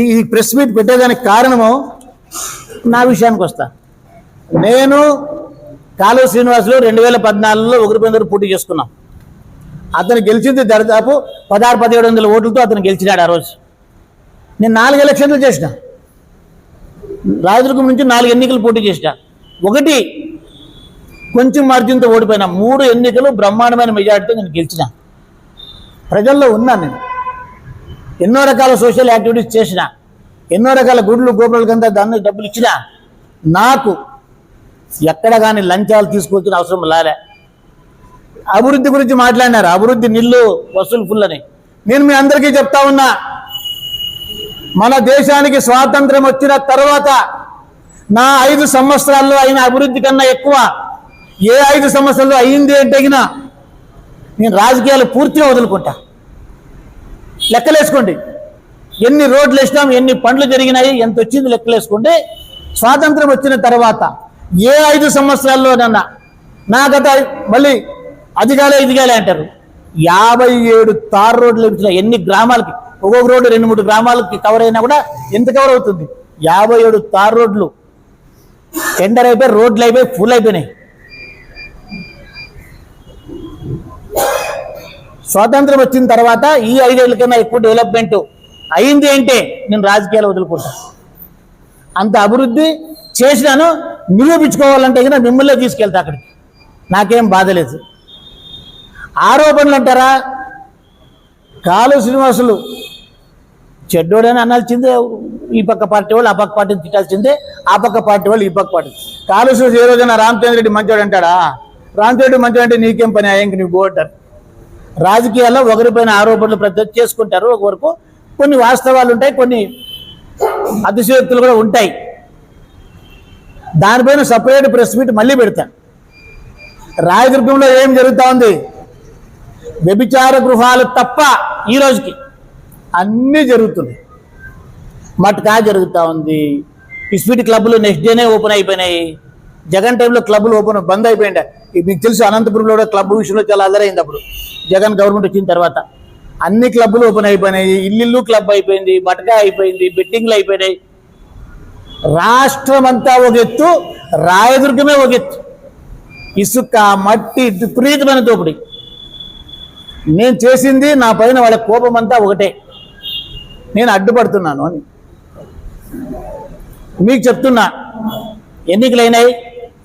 ఈ press meet పెట్టేదానికి కారణము నా విషయానికి వస్తా. నేను కాలువ శ్రీనివాసులు 2014లో ఒకరిపై పోటీ చేసుకున్నాం. అతను గెలిచింది దాదాపు 1600-1700 ఓట్లతో అతను గెలిచినాడు ఆ రోజు. నేను 4 ఎలక్షన్లు చేసిన, రాయదుర్గం నుంచి 4 ఎన్నికలు పోటీ చేసిన. ఒకటి కొంచెం మార్జిన్తో ఓడిపోయినా, 3 ఎన్నికలు బ్రహ్మాండమైన మెజార్టీతో నేను గెలిచిన. ప్రజల్లో ఉన్నాను. నేను ఎన్నో రకాల సోషల్ యాక్టివిటీస్ చేసిన, ఎన్నో రకాల గుడ్లు గోపురాలకంతా దాన్ని డబ్బులు ఇచ్చిన. నాకు ఎక్కడ కానీ లంచాలు తీసుకొచ్చిన అవసరం లాలే. అభివృద్ధి గురించి మాట్లాడినారు, అభివృద్ధి నిల్లు వసూలు ఫుల్ అని. నేను మీ అందరికీ చెప్తా ఉన్నా, మన దేశానికి స్వాతంత్రం వచ్చిన తర్వాత నా 5 సంవత్సరాల్లో అయిన అభివృద్ధి కన్నా ఎక్కువ ఏ 5 సంవత్సరాల్లో అయింది అంటే నేను రాజకీయాలు పూర్తిగా వదులుకుంటా. లెక్కలేసుకోండి, ఎన్ని రోడ్లు వేసినాం, ఎన్ని పనులు జరిగినాయి, ఎంత వచ్చింది లెక్కలేసుకోండి. స్వాతంత్రం వచ్చిన తర్వాత ఏ 5 సంవత్సరాల్లోనన్నా నాకట మళ్ళీ అదిగాలే ఇదిగాలే అంటారు. 57 తార్ రోడ్లు వేయించిన, ఎన్ని గ్రామాలకి, ఒక్కొక్క రోడ్డు 2-3 గ్రామాలకి కవర్ అయినా కూడా ఎంత కవర్ అవుతుంది? 57 తార్ రోడ్లు టెండర్ అయిపోయి, రోడ్లు అయిపోయి, ఫుల్ అయిపోయినాయి. స్వాతంత్రం వచ్చిన తర్వాత ఈ 5 ఏళ్ళ కన్నా ఎక్కువ డెవలప్మెంట్ అయింది అంటే నేను రాజకీయాలు వదులుకుంటాను. అంత అభివృద్ధి చేసినాను. నిరూపించుకోవాలంటే కన్నా మిమ్మల్నే తీసుకెళ్తా అక్కడికి, నాకేం బాధ లేదు. ఆరోపణలు అంటారా? కాలువ శ్రీనివాసులు చెడ్డోడని అనాల్సిందే, ఈ పక్క పార్టీ వాళ్ళు ఆ పక్క పార్టీని తిట్టాల్సిందే, ఆ పక్క పార్టీ వాళ్ళు ఈ పక్క పార్టీ. కాలువ శ్రీనివాసు ఏ రోజైనా రామచంద్ర రెడ్డి మంచోడు అంటాడా? రామచంద్ర రెడ్డి మంచోడు అంటే నీకేం పని, ఆయనకి నీకు అంటారు. రాజకీయాల్లో ఒకరిపైన ఆరోపణలు ప్రతి చేసుకుంటారు. ఒకవరకు కొన్ని వాస్తవాలు ఉంటాయి, కొన్ని అతిశయోక్తులు కూడా ఉంటాయి. దానిపైన సపరేట్ ప్రెస్ మీట్ మళ్ళీ పెడతాను. రాయదుర్గంలో ఏం జరుగుతూ ఉంది? వ్యభిచార గృహాలు తప్ప ఈ రోజుకి అన్నీ జరుగుతున్నాయి. మట్కా జరుగుతూ ఉంది. ఇస్పీట్ క్లబ్లు నెక్స్ట్ డేనే ఓపెన్ అయిపోయినాయి. జగన్ టైంలో క్లబ్లు ఓపెన్ బంద్ అయిపోయింది. మీకు తెలుసు, అనంతపురంలో కూడా క్లబ్ విషయంలో చాలా అదరైంది. అప్పుడు జగన్ గవర్నమెంట్ వచ్చిన తర్వాత అన్ని క్లబ్లు ఓపెన్ అయిపోయినాయి. ఇల్లు క్లబ్ అయిపోయింది, మట్కా అయిపోయింది, బెట్టింగ్లు అయిపోయినాయి. రాష్ట్రం అంతా ఒక ఎత్తు, రాయదుర్గమే ఒక ఎత్తు. ఇసుక, మట్టి, విపరీతమైన దోపిడీ. నేను చేసింది, నా పైన వాళ్ళ కోపం అంతా ఒకటే, నేను అడ్డుపడుతున్నాను అని మీకు చెప్తున్నా. ఎన్నికలు అయినాయి,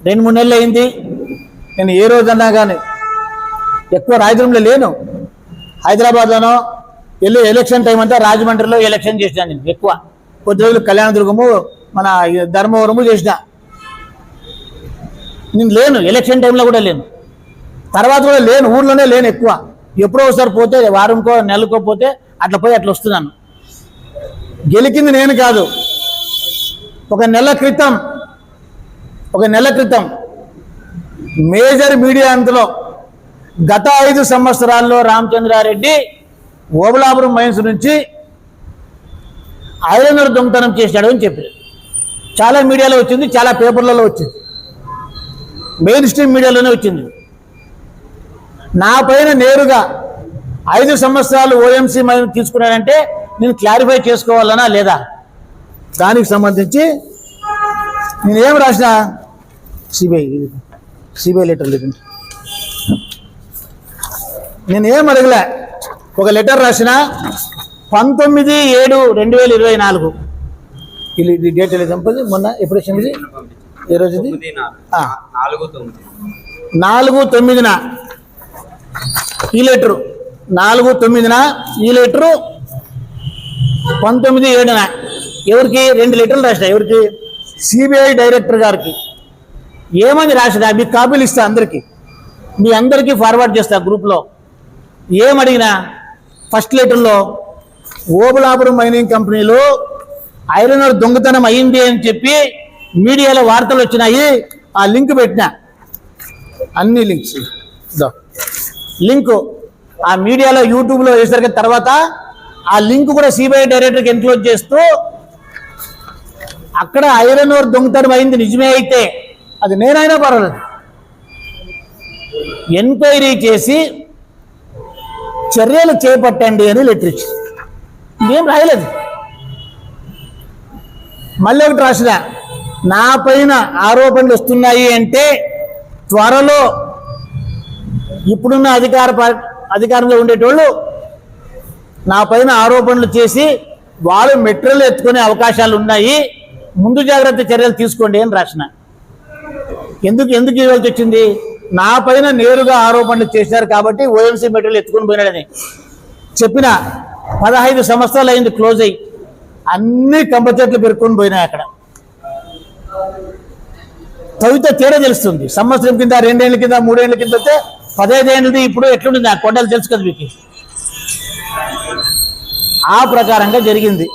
2-3 నెలలు అయింది. నేను ఏ రోజన్నా కానీ ఎక్కువ రాయదుర్గంలో లేను. హైదరాబాద్లోనో వెళ్ళి ఎలక్షన్ టైం అంతా రాజమండ్రిలో ఎలక్షన్ చేసినా. నేను ఎక్కువ కొద్ది రోజులు కళ్యాణదుర్గము, మన ధర్మవరము చేసిన. నేను లేను, ఎలక్షన్ టైంలో కూడా లేను, తర్వాత కూడా లేను, ఊర్లోనే లేను ఎక్కువ. ఎప్పుడో ఒకసారి పోతే, వారంకో నెలకో పోతే అట్లా పోయి అట్లా వస్తున్నాను. గెలికింది నేను కాదు. ఒక నెల క్రితం మేజర్ మీడియా అంతలో గత 5 సంవత్సరాల్లో రామచంద్రారెడ్డి ఓబులాపురం మైన్స్ నుంచి ఐరన్ ఓర్ దొంగతనం చేశాడు అని చెప్పారు. చాలా మీడియాలో వచ్చింది, చాలా పేపర్లలో వచ్చింది, మెయిన్ స్ట్రీమ్ మీడియాలోనే వచ్చింది. నా పైన నేరుగా 5 సంవత్సరాలు ఓఎంసీ మైన్ తీసుకున్నాడంటే నేను క్లారిఫై చేసుకోవాలనా లేదా? దానికి సంబంధించి నేనేం రాసిన, సిబిఐ లెటర్ లేదు, నేనేం అడగలే. ఒక లెటర్ రాసిన 19/7/2024. ఇది డేట్ లేదు, మొన్న ఎప్పుడు వచ్చింది? ఏ రోజు? 4/9 ఈ లెటరు, 4/9 ఈ లెటరు, 19/7 ఎవరికి? 2 లెటర్లు రాసిన. ఎవరికి? సిబిఐ డైరెక్టర్ గారికి. ఏమని రాసిన? మీకు కాపీలు ఇస్తా, మీ అందరికీ ఫార్వర్డ్ చేస్తా గ్రూప్లో. ఏమడిగినా ఫస్ట్ లెటర్లో ఓబులాపురం మైనింగ్ కంపెనీలో ఐరన్ ఓర్ దొంగతనం అయింది అని చెప్పి మీడియాలో వార్తలు వచ్చినాయి. ఆ లింక్ పెట్టినా, అన్ని లింక్స్ లింకు ఆ మీడియాలో యూట్యూబ్లో వేసరికి తర్వాత ఆ లింక్ కూడా సిబిఐ డైరెక్టర్కి ఎన్క్లోజ్ చేస్తూ, అక్కడ ఐరన్ ఓర్ దొంగతనం అయింది నిజమే అయితే అది నేనైనా పర్వాలేదు, ఎంక్వైరీ చేసి చర్యలు చేపట్టండి అని లెటర్ ఇచ్చింది. ఇంకేం రాయలేదు. మళ్ళీ ఒకటి రాసిన, నా పైన ఆరోపణలు వస్తున్నాయి అంటే త్వరలో ఇప్పుడున్న అధికారంలో ఉండేటోళ్ళు నా పైన ఆరోపణలు చేసి వాళ్ళు మెట్రోలు ఎత్తుకునే అవకాశాలు ఉన్నాయి, ముందు జాగ్రత్త చర్యలు తీసుకోండి అని రాసిన. ఎందుకు ఇవ్వాల్సి వచ్చింది? నా పైన నేరుగా ఆరోపణలు చేశారు కాబట్టి ఓఎంసీ మెట్రోలు ఎత్తుకుని పోయినాడని చెప్పిన. 15 సంవత్సరాలు అయింది క్లోజ్ అయ్యి, అన్ని కంప చెట్లు పెరుక్కొని పోయినాయి. అక్కడ తవ్వితే తేడా తెలుస్తుంది. సంవత్సరం కింద, 2 ఏళ్ళ కింద, 3 ఏళ్ళ కింద వస్తే 15 ఏళ్ళది ఇప్పుడు ఎట్లుంటుంది ఆ కొండలు తెలుసు కదా మీకు. ఆ ప్రకారంగా జరిగింది.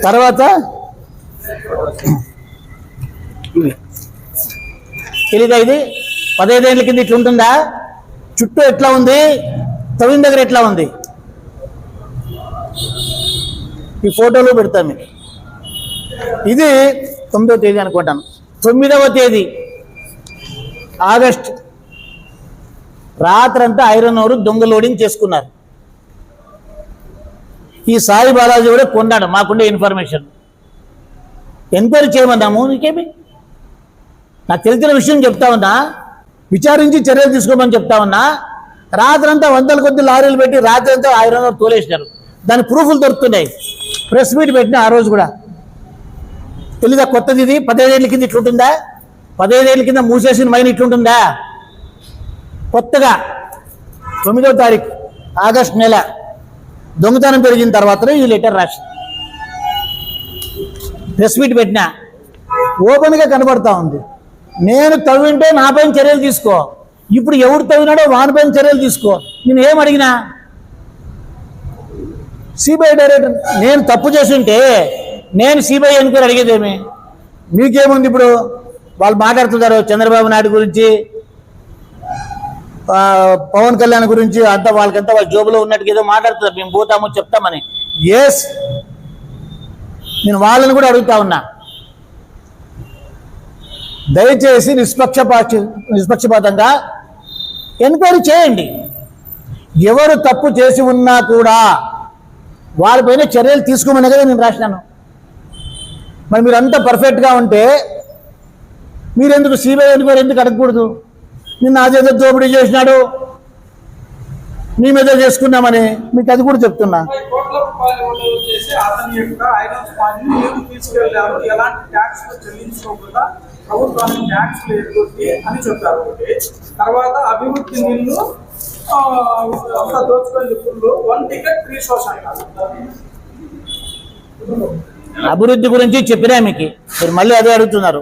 తర్వాత తెలీదా ఇది? 15 ఏళ్ళ కింద ఇట్లుంటుందా? చుట్టూ ఎట్లా ఉంది, తవ్విన దగ్గర ఎట్లా ఉంది? ఈ ఫోటోలు పెడతాను మీకు. ఇది 9వ తేదీ అనుకుంటాను. 9వ తేదీ ఆగస్ట్ రాత్రంతా ఐరన్ ఓరు దొంగ లోడింగ్ చేసుకున్నారు. ఈ సాయి బాలాజీ కూడా కొన్నాడు, మాకుండే ఇన్ఫర్మేషన్. ఎంక్వైరీ చేయమన్నాము, నీకేమి నాకు తెలిసిన విషయం చెప్తా ఉన్నా, విచారించి చర్యలు తీసుకోమని చెప్తా ఉన్నా. రాత్రంతా 100ల కొద్ది లారీలు పెట్టి రాత్రంతా ఐరన్ ఓరు తోలేసినారు. దాని ప్రూఫ్లు దొరుకుతున్నాయి. ప్రెస్ మీట్ పెట్టిన ఆ రోజు కూడా. తెలీదా కొత్తది ఇది? 15 ఏళ్ళ కింద ఇట్లుంటుందా? 15 ఏళ్ళ కింద మూసేసిన మైన్ ఇట్లుంటుందా? కొత్తగా 9వ తారీఖు ఆగస్ట్ నెల దొంగతనం పెరిగిన తర్వాత ఈ లెటర్ రాసి ప్రెస్ మీట్ పెట్టిన. ఓపెన్గా కనబడతా ఉంది. నేను తవ్వింటే నా పైన చర్యలు తీసుకో, ఇప్పుడు ఎవరు తవ్వినాడో వాని పైన చర్యలు తీసుకో. నేను ఏం అడిగినా? సిబిఐ డైరెక్టర్ నేను తప్పు చేస్తుంటే నేను సిబిఐ ఎంక్వైరీ అడిగేదేమి? మీకేముంది? ఇప్పుడు వాళ్ళు మాట్లాడుతున్నారు చంద్రబాబు నాయుడు గురించి, పవన్ కళ్యాణ్ గురించి, అంతా వాళ్ళకంతా వాళ్ళ జోబులో ఉన్నట్టుగా ఏదో మాట్లాడుతున్నారు. మేము పోతాము చెప్తామని. ఎస్, నేను వాళ్ళని కూడా అడుగుతా ఉన్నా, దయచేసి నిష్పక్షపాతంగా ఎంక్వైరీ చేయండి. ఎవరు తప్పు చేసి ఉన్నా కూడా వాళ్ళపైన చర్యలు తీసుకోమని కదా నేను రాసినాను. మరి మీరు అంతా పర్ఫెక్ట్గా ఉంటే మీరెందుకు సిబిఐ ఎంక్వైరీ ఎందుకు అడగకూడదు? నిన్న అదేదో దోపిడీ చేసినాడు, మీ మీద చేసుకున్నామని మీకు అది కూడా చెప్తున్నా. తర్వాత అభివృద్ధి నిల్లు అభివృద్ధి గురించి చెప్పినా మీకు, మీరు మళ్ళీ అదే అడుగుతున్నారు.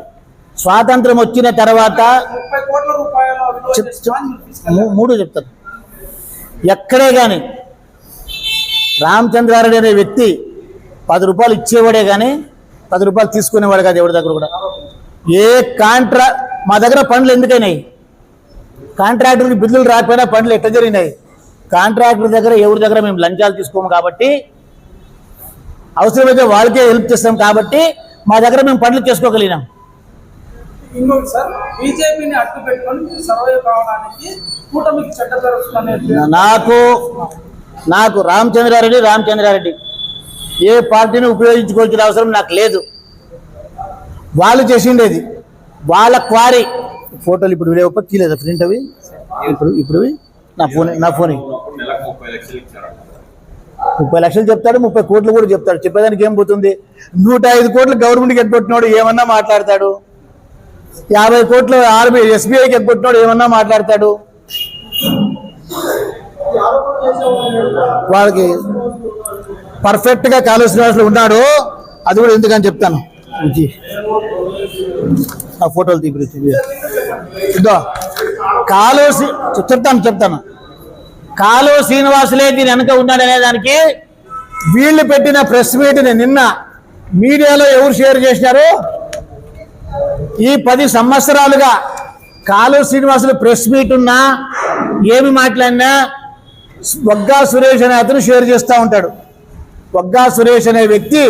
స్వాతంత్రం వచ్చిన తర్వాత 30 కోట్ల రూపాయల 3 చెప్తాను. ఎక్కడే కానీ రామచంద్రారెడ్డి అనే వ్యక్తి 10 రూపాయలు ఇచ్చేవాడే కానీ 10 రూపాయలు తీసుకునేవాడు కాదు ఎవరి దగ్గర కూడా. ఏ మా దగ్గర పనులు ఎందుకైనాయి? కాంట్రాక్టర్కి బిల్లులు రాకపోయినా పనులు ఎట్లా జరిగినాయి? కాంట్రాక్టర్ దగ్గర ఎవరి దగ్గర మేము లంచాలు తీసుకోము కాబట్టి, అవసరమైతే వాళ్ళకే హెల్ప్ చేస్తాం కాబట్టి మా దగ్గర మేము పనులు చేసుకోగలిగినాం. ఇంకొకటి సార్, బీజేపీని అడ్డు పెట్టుకొని సర్వే కావడానికి కూటమికి చెడ్డ జరుగుతుందనే నాకు రామచంద్రారెడ్డి ఏ పార్టీని ఉపయోగించుకోవాల్సిన అవసరం నాకు లేదు. వాళ్ళు చేసిండేది వాళ్ళ క్వారీ. ఫోటోలు ఇప్పుడు వీడియో తీయలేదు ప్రింట్ అవి. ఇప్పుడు నా ఫోన్ 30 లక్షలు చెప్తాడు, 30 కోట్లు కూడా చెప్తాడు. చెప్పేదానికి ఏం పోతుంది? 105 కోట్లు గవర్నమెంట్కి ఎగ్గొట్టినోడు ఏమన్నా మాట్లాడతాడు. 50 కోట్లు ఎస్బీఐకి ఎగ్గొట్టినోడు ఏమన్నా మాట్లాడతాడు. వాళ్ళకి పర్ఫెక్ట్గా కాలుష్యం ఉన్నాడు. అది కూడా ఎందుకని చెప్తాను. ఆ ఫోటోలు ఇదో చెప్తాను. కాలు శ్రీనివాసులే దీని వెనక ఉన్నాడనే దానికి వీళ్ళు పెట్టిన ప్రెస్ మీట్ని నిన్న మీడియాలో ఎవరు షేర్ చేసినారు? ఈ 10 సంవత్సరాలుగా కాలు శ్రీనివాసులు ప్రెస్ మీట్ ఉన్నా ఏమి మాట్లాడినా వగ్గా సురేష్ అనే అతను షేర్ చేస్తూ ఉంటాడు. వగ్గా సురేష్ అనే వ్యక్తి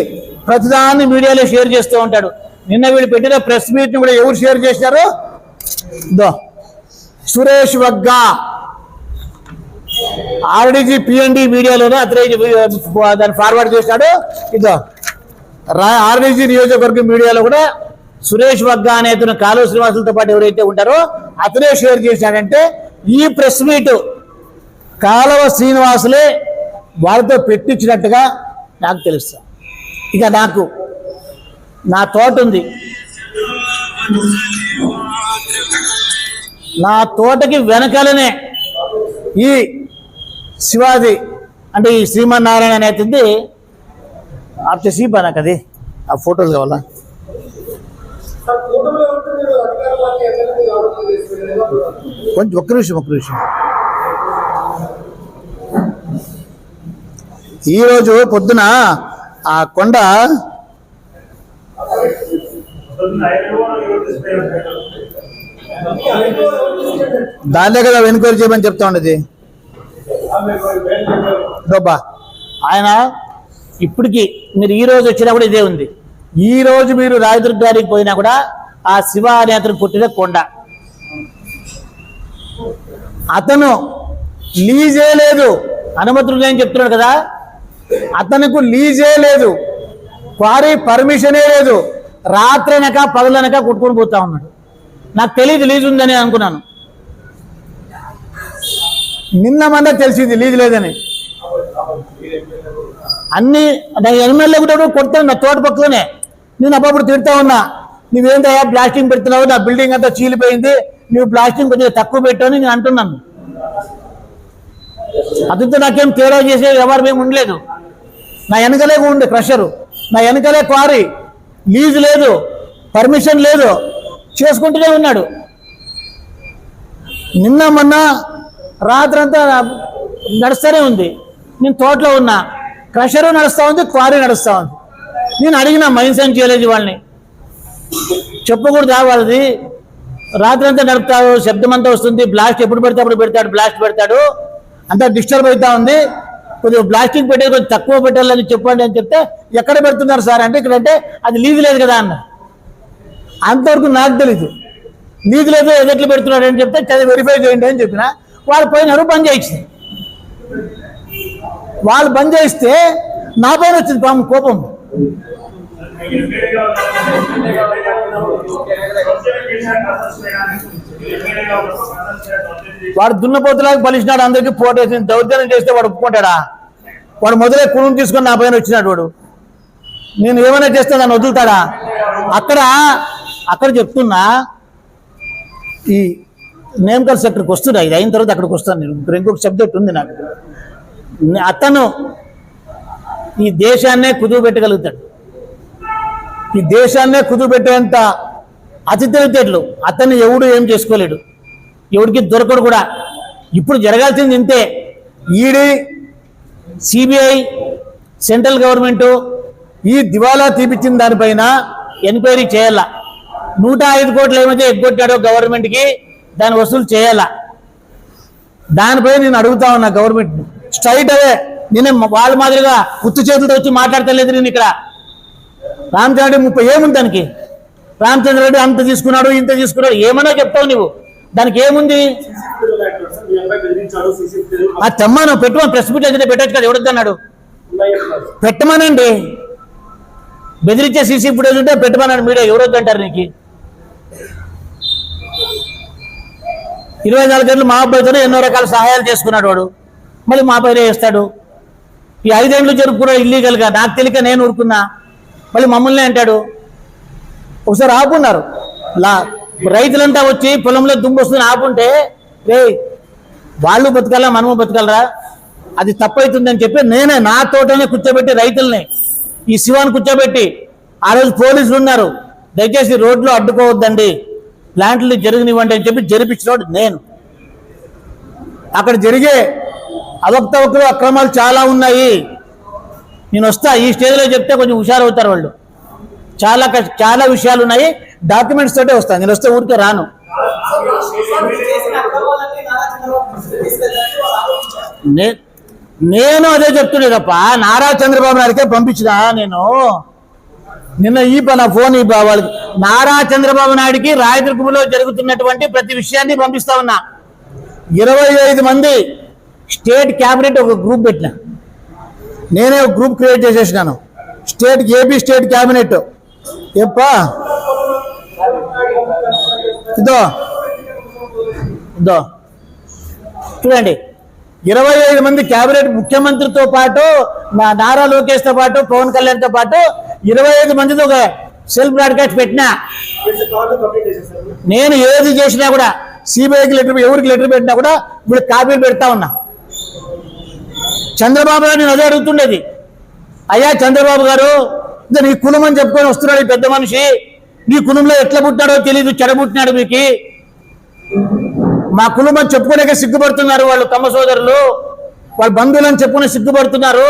ప్రతిదాన్ని మీడియాలో షేర్ చేస్తూ ఉంటాడు. నిన్న వీళ్ళు పెట్టిన ప్రెస్ మీట్ని కూడా ఎవరు షేర్ చేశారు? సురేష్ వగ్గా ఆర్డీజీ పిఎన్డి మీడియాలోనే అతను దాన్ని ఫార్వర్డ్ చేశాడు. ఆర్వీజీ నియోజకవర్గం మీడియాలో కూడా సురేష్ వగ్గా అనే అతను కాలువ శ్రీనివాసులతో పాటు ఎవరైతే ఉంటారో అతనే షేర్ చేశాడంటే ఈ ప్రెస్ మీట్ కాలువ శ్రీనివాసులే వాళ్ళతో పెట్టించినట్టుగా నాకు తెలుసు. ఇక నాకు నా తోట ఉంది, నా తోటకి వెనకాలనే ఈ శివాజీ అంటే ఈ శ్రీమన్నారాయణ అనేది आप సీపా నాకు అది ఆ ఫోటోలు కావాలా? కొంచెం ఒక్క నిమిషం. ఈరోజు పొద్దున ఆ కొండ దానిలో కదా ఎన్క్వైరీ చేయమని చెప్తా ఉండేది. ఆయన ఇప్పటికీ మీరు ఈ రోజు వచ్చినా కూడా ఇదే ఉంది. ఈ రోజు మీరు రాయదుర్గ గారికి పోయినా కూడా ఆ శివ అనే అతను పుట్టిన కొండ. అతను లీజే లేదు, అనుమతులు నేను చెప్తున్నాడు కదా, అతనికి లీజే లేదు, క్వారీ పర్మిషనే లేదు. రాత్రనక పగలనక కొట్టుకొని పోతా ఉన్నాడు. నాకు తెలియదు లీజు ఉందని అనుకున్నాను. నిన్న మంద తెలిసింది లీజు లేదని. అన్ని ఎమ్మెల్యే కూడా కొడతాను నా తోట పక్కనే. నేను అప్పుడు తిడతా ఉన్నా, నువ్వేంటయ్యా ప్లాస్టింగ్ పెడుతున్నావు, నా బిల్డింగ్ అంతా చీలిపోయింది, నువ్వు ప్లాస్టింగ్ కొంచెం తక్కువ పెట్టావని నేను అంటున్నాను. అతనితో నాకేం తేడా చేసే ఎవరు ఏమి ఉండలేదు. నా వెనకలే ఉండే క్రషరు, నా వెనకలే క్వారీ, లీజు లేదు, పర్మిషన్ లేదు, చేసుకుంటూనే ఉన్నాడు. నిన్న మొన్న రాత్రంతా నడుస్తూనే ఉంది. నేను తోటలో ఉన్నా, క్రషరు నడుస్తూ ఉంది, క్వారీ నడుస్తూ ఉంది. నేను అడిగిన మైన్స్ అండ్ జియాలజీ వాళ్ళని, చెప్పకూడదు వాళ్ళది, రాత్రంతా నడుపుతాడు, శబ్దం అంతా వస్తుంది, బ్లాస్ట్ ఎప్పుడు పెడితే అప్పుడు పెడతాడు, బ్లాస్ట్ పెడతాడు, అంతా డిస్టర్బ్ అవుతా ఉంది, కొద్దిగా బ్లాస్టింగ్ పెట్టేది కొంచెం తక్కువ పెట్టాలని చెప్పండి అని చెప్తే, ఎక్కడ పెడుతున్నారు సార్ అంటే, ఇక్కడంటే అది లీజు లేదు కదా అన్న. అంతవరకు నాకు తెలీదు, లీజు లేదు ఎదట్లు పెడుతున్నాడు అని చెప్తే చదివి వెరిఫై చేయండి అని చెప్పిన. వాళ్ళు పోయినారు, బంద్ చేయించింది. వాళ్ళు బంద్ చేయిస్తే నా పైన వచ్చింది పాము కోపం. వాడు దున్నపోతులాగా బలిసినాడు, అందరికీ పోటేసి దౌర్జన్యం చేస్తే వాడు ఒప్పుకుంటాడా? వాడు మొదలే కుణం తీసుకొని నా పైన వచ్చినాడు. వాడు నేను ఏమైనా చేస్తే దాన్ని వదులుతాడా? అక్కడ చెప్తున్నా, ఈ నేమకల్ సెక్టర్కి వస్తున్నా, ఇది అయిన తర్వాత అక్కడికి వస్తాను నేను. ఇంకొక సబ్జెక్ట్ ఉంది నాకు. అతను ఈ దేశాన్నే కుదువు పెట్టగలుగుతాడు, ఈ దేశాన్నే కుదువు పెట్టేంత అతి తెలివితేటలు అతన్ని ఎవడు ఏం చేసుకోలేడు, ఎవడికి దొరకడు కూడా. ఇప్పుడు జరగాల్సింది ఇంతే, ఈడీ, సిబిఐ, సెంట్రల్ గవర్నమెంటు ఈ దివాలా తీపిచ్చిన దానిపైన ఎంక్వైరీ చేయాల. 105 కోట్లు ఏమైతే ఎగ్గొట్టాడో గవర్నమెంట్కి దాన్ని వసూలు చేయాల. దానిపై నేను అడుగుతా ఉన్నా గవర్నమెంట్ స్ట్రైట్ అవే. నేనే వాళ్ళ మాదిరిగా ఉత్తు చేతులతో వచ్చి మాట్లాడతలేదు. నేను ఇక్కడ రామచంద్ర 30 ఏముంది దానికి? రామచంద్ర రెడ్డి అంత తీసుకున్నాడు, ఇంత తీసుకున్నాడు, ఏమన్నా చెప్తావు నువ్వు, దానికి ఏముంది? తెమ్మను, పెట్టమని ప్రెస్ మీట్ అయితే పెట్టచ్చు కదా, ఎవడొద్దన్నాడు? పెట్టమనండి, బెదిరించే సీసీ ఫుటేజ్ ఉంటే పెట్టమన్నాడు మీడియా, ఎవరొద్దంటారు? నీకు 24 గంటలు మా అబ్బాయితోనే ఎన్నో రకాల సహాయాలు చేసుకున్నాడు వాడు, మళ్ళీ మా పైన వేస్తాడు. ఈ 5 ఏళ్ళు జరుపుకున్నాడు ఇల్లీగల్గా, నాకు తెలియక నేను ఊరుకున్నా, మళ్ళీ మమ్మల్ని అంటాడు. ఒకసారి ఆపున్నారు, రైతులంతా వచ్చి పొలంలో దుమ్ము వస్తుంది ఆపుంటే, రే వాళ్ళు బతకాలా మనము బతకాలరా, అది తప్పవుతుందని చెప్పి నేనే నా తోటనే కూర్చోబెట్టి రైతుల్ని, ఈ శివాన్ని కూర్చోబెట్టి, ఆ రోజు పోలీసులు ఉన్నారు, దయచేసి రోడ్లో అడ్డుకోవద్దండి, ప్లాంట్లు జరగనివ్వండి అని చెప్పి జరిపించినోడు నేను. అక్కడ జరిగే అవకతవకలు అక్రమాలు చాలా ఉన్నాయి. నేను వస్తా, ఈ స్టేజ్లో చెప్తే కొంచెం హుషారు అవుతారు వాళ్ళు. చాలా విషయాలు ఉన్నాయి, డాక్యుమెంట్స్ తోటే వస్తాను. నేను వస్తే ఊరికే రాను. నేను అదే చెప్తుండే తప్ప నారా చంద్రబాబు నాయుడికే పంపించినా. నేను నిన్న నా ఫోన్ వాళ్ళకి నారా చంద్రబాబు నాయుడికి రాయదుర్గంలో జరుగుతున్నటువంటి ప్రతి విషయాన్ని పంపిస్తా ఉన్నా. 25 మంది స్టేట్ క్యాబినెట్ ఒక గ్రూప్ పెట్టిన, నేనే ఒక గ్రూప్ క్రియేట్ చేసేసినాను. ఏపీ స్టేట్ క్యాబినెట్ ఎప్పా ఇదో ఇదో చూడండి, 25 మంది క్యాబినెట్ ముఖ్యమంత్రితో పాటు నారా లోకేష్తో పాటు పవన్ కళ్యాణ్తో పాటు 25 మందితో ఒక సెల్ఫ్ బ్రాడ్కాస్ట్ పెట్టినా. నేను ఏది చేసినా కూడా సిబిఐకి లెటర్, ఎవరికి లెటర్ పెట్టినా కూడా వీళ్ళు కాపీలు పెడతా ఉన్నా. చంద్రబాబు గారు నేను అదే అడుగుతుండేది, అయ్యా చంద్రబాబు గారు నీ కులం అని చెప్పుకొని వస్తున్నాడు ఈ పెద్ద మనిషి, నీ కులంలో ఎట్లా పుట్టాడో తెలియదు, చెడబుట్టినాడు మీకు, మా కులం అని చెప్పుకునే సిగ్గుపడుతున్నారు వాళ్ళు, తమ సోదరులు వాళ్ళ బంధువులని చెప్పుకునే సిగ్గుపడుతున్నారు,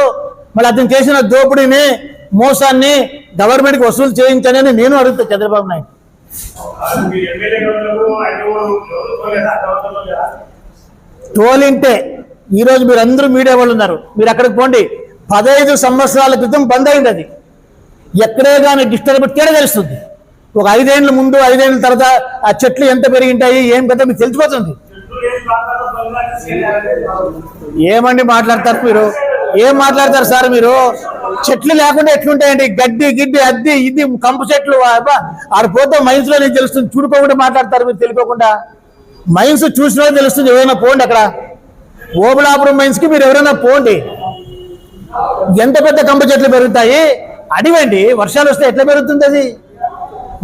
మళ్ళీ అతను చేసిన దోపిడీని మోసాన్ని గవర్నమెంట్కి వసూలు చేయించని నేను అడుగుతా చంద్రబాబు నాయుడు. తోలింటే ఈరోజు మీరు అందరూ మీడియా వాళ్ళు ఉన్నారు, మీరు అక్కడికి పోండి. 15 సంవత్సరాల క్రితం బంద్ అయింది అది, ఎక్కడే కానీ డిస్టర్బ్ తేడా తెలుస్తుంది. ఒక 5 ఏళ్ళ ముందు 5 ఏళ్ళ తర్వాత ఆ చెట్లు ఎంత పెరిగింటాయి ఏం కదా మీకు తెలిసిపోతుంది. ఏమండి మాట్లాడతారు మీరు, ఏం మాట్లాడతారు సార్ మీరు? చెట్లు లేకుండా ఎట్లుంటాయండి, గడ్డి గిడ్డి అద్ది ఇది కంపు చెట్లు ఆడిపోతే మైన్స్ లో నేను తెలుస్తుంది, చూడుకోకుండా మాట్లాడతారు మీరు తెలియకుండా. మైన్స్ చూసినా తెలుస్తుంది, ఎవరైనా పోండి అక్కడ ఓబులాపురం మైన్స్ కి మీరు ఎవరైనా పోండి, ఎంత పెద్ద కంప చెట్లు పెరుగుతాయి, అడివండి వర్షాలు వస్తే ఎట్లా పెరుగుతుంది అది.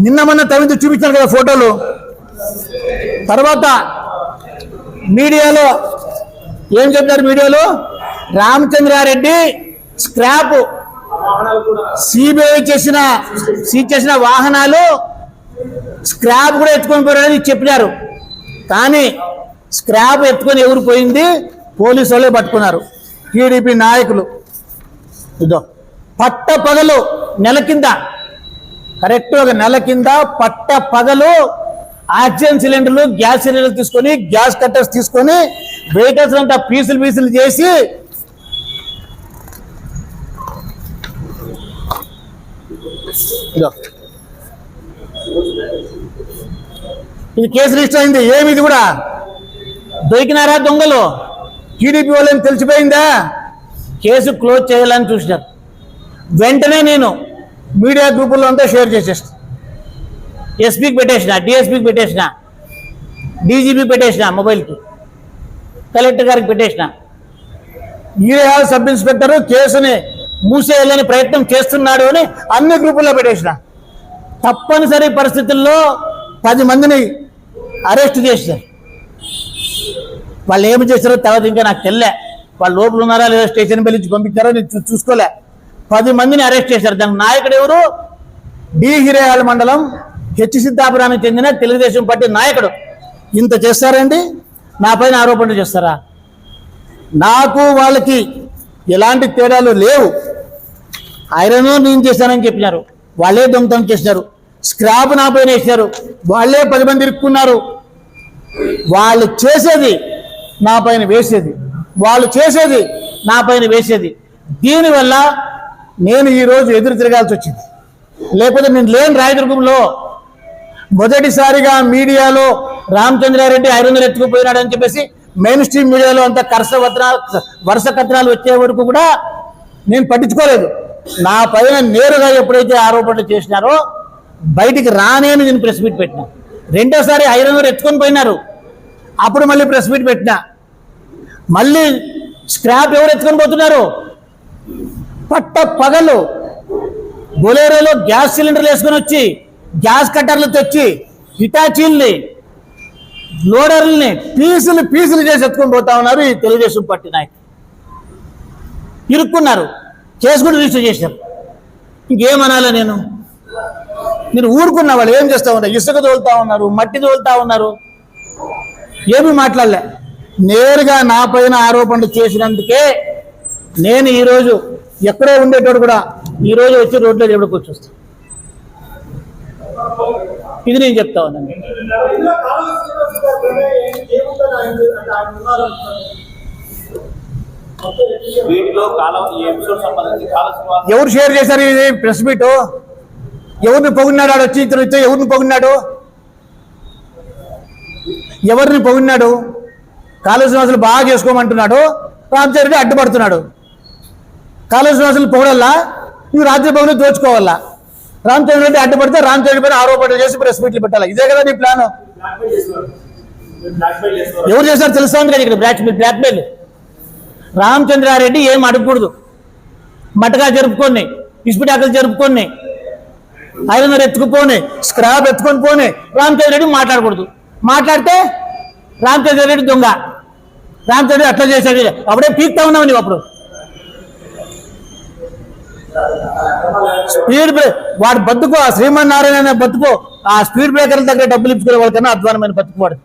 నిన్న మొన్న తవ్వింది చూపించాను కదా ఫోటోలు. తర్వాత మీడియాలో ఏం చెప్తారు, మీడియాలో రామచంద్రారెడ్డి స్క్రాప్ సిబిఐ సీజ్ చేసిన వాహనాలు స్క్రాప్ కూడా ఎత్తుకొని పోయారని చెప్పినారు. కానీ స్క్రాప్ ఎత్తుకొని ఎవరు పోయింది పోలీసు వాళ్ళే పట్టుకున్నారు, టీడీపీ నాయకులు. ఇదో పట్ట పగలు నెల కింద, కరెక్ట్ ఒక నెల కింద పట్ట పగలు ఆక్సిజన్ సిలిండర్లు, గ్యాస్ సిలిండర్లు తీసుకొని, గ్యాస్ కట్టర్స్ తీసుకొని వెహికల్స్ అంతా పీసులు చేసి ఇది కేసు రిజిస్టర్ అయింది. ఏమి ఇది కూడా దొరికినారా దొంగలు? టీడీపీ వాళ్ళని తెలిసిపోయిందా? కేసు క్లోజ్ చేయాలని చూసినారు. వెంటనే నేను మీడియా గ్రూపుల్లో అంతా షేర్ చేసేస్తాను. ఎస్పీకి పెట్టేసిన, డిఎస్పీకి పెట్టేసిన, డీజీపీకి పెట్టేసిన, మొబైల్కి కలెక్టర్ గారికి పెట్టేసిన. ఈడే సబ్ ఇన్స్పెక్టర్ కేసుని మూసేయాలని ప్రయత్నం చేస్తున్నాడు అని అన్ని గ్రూపుల్లో పెట్టేసిన. తప్పనిసరి పరిస్థితుల్లో 10 మందిని అరెస్ట్ చేశారు. వాళ్ళు ఏమి చేశారో తర్వాత ఇంకా నాకు తెలియలే, వాళ్ళు లోపల ఉన్నారా లేదా స్టేషన్ పిలిచి పంపించారో నేను చూసుకోలే. 10 మందిని అరెస్ట్ చేశారు. దానికి నాయకుడు ఎవరు? డి హిరేహాల్ మండలం హెచ్ సిద్ధాపురానికి చెందిన తెలుగుదేశం పార్టీ నాయకుడు. ఇంత చేస్తారండి, నా పైన ఆరోపణలు చేస్తారా? నాకు వాళ్ళకి ఎలాంటి తేడాలు లేవు. ఐరన్ నేను చేశానని చెప్పినారు, వాళ్ళే దొంగతనం చేసినారు. స్క్రాప్ నా పైన వేసినారు, వాళ్ళే 10 మంది ఇరుక్కున్నారు. వాళ్ళు చేసేది నా పైన వేసేది, వాళ్ళు చేసేది నా పైన వేసేది. దీనివల్ల నేను ఈరోజు ఎదురు తిరగాల్సి వచ్చింది. లేకపోతే నేను లేని రాయదుర్గంలో మొదటిసారిగా మీడియాలో రామచంద్రారెడ్డి ఐరన్ ఎత్తుకుపోయినాడు అని చెప్పేసి మెయిన్ స్ట్రీమ్ మీడియాలో అంతా వరుస కథనాలు వచ్చే వరకు కూడా నేను పట్టించుకోలేదు. నా పైన నేరుగా ఎప్పుడైతే ఆరోపణలు చేసినారో బయటికి రానేని నేను ప్రెస్ మీట్ పెట్టినా. రెండోసారి ఐరన్ ఎత్తుకొని పోయినారు, అప్పుడు మళ్ళీ ప్రెస్ మీట్ పెట్టినా. మళ్ళీ స్క్రాప్ ఎవరు ఎత్తుకొని పోతున్నారు? పట్ట పగలు బొలేరోలో గ్యాస్ సిలిండర్లు వేసుకొని వచ్చి, గ్యాస్ కట్టర్లు తెచ్చి, హిటాచీల్ని, లోడర్లని పీసులు చేసి ఎత్తుకొని పోతా ఉన్నారు ఈ తెలుగుదేశం పార్టీ నాయకులు. ఇరుక్కున్నారు, కేసు కూడా రిజిస్టర్ చేశారు. ఇంకేమనాలా నేను? మీరు ఊరుకున్న వాళ్ళు ఏం చేస్తూ ఉన్నారు? ఇసుక తోలుతా ఉన్నారు, మట్టి తోలుతా ఉన్నారు, ఏమీ మాట్లాడలే. నేరుగా నా పైన ఆరోపణలు చేసినందుకే నేను ఈరోజు ఎక్కడో ఉండేటోడు కూడా ఈరోజు వచ్చి రోడ్లో దేవుడికి వచ్చి వస్తాను. ఇది నేను చెప్తా ఉన్నాను. ఎవరు షేర్ చేశారు ఇది ప్రెస్ మీట్? ఎవరిని పొగిడినాడు? ఆడ వచ్చి ఇతను ఎవరిని పొగిడినాడు? ఎవరిని పొగిడినాడు? కాలేజీ వాసులు బాగా చేసుకోమంటున్నాడు, రామచంద్ర రెడ్డి అడ్డుపడుతున్నాడు. కాలేజీ వాసులు పొగడల్లా, నువ్వు రాజ్యభవన్ దోచుకోవాలా, రామచంద్ర రెడ్డి అడ్డుపడితే రామచంద్ర పైన ఆరోపణలు చేసి ప్రెస్ మీట్లు పెట్టాలి. ఇదే కదా నీ ప్లాన్. ఎవరు చేశారు తెలుసా కదా ఇక్కడ బ్లాక్మెయిల్. రామచంద్రారెడ్డి ఏం అడగకూడదు, మటగా జరుపుకొని, ఇస్పిటాకులు జరుపుకొని, ఐరన్నర్ ఎత్తుకుపోని, స్క్రాప్ ఎత్తుకొని పోని, రామచంద్ర రెడ్డి మాట్లాడకూడదు. మాట్లాడితే రామచంద్ర రెడ్డి దొంగ, రామచంద్ర రెడ్డి అట్లా చేశాడు, అప్పుడే పీక్తా ఉన్నావు నువ్వు. అప్పుడు స్పీడ్ బ్రేక్ వాడు బతుకు, ఆ శ్రీమన్నారాయణ బతుకు, ఆ స్పీడ్ బ్రేకర్ల దగ్గర డబ్బులు ఇచ్చుకునే వాళ్ళకన్నా అధ్వానమైన బతుకు వాడు.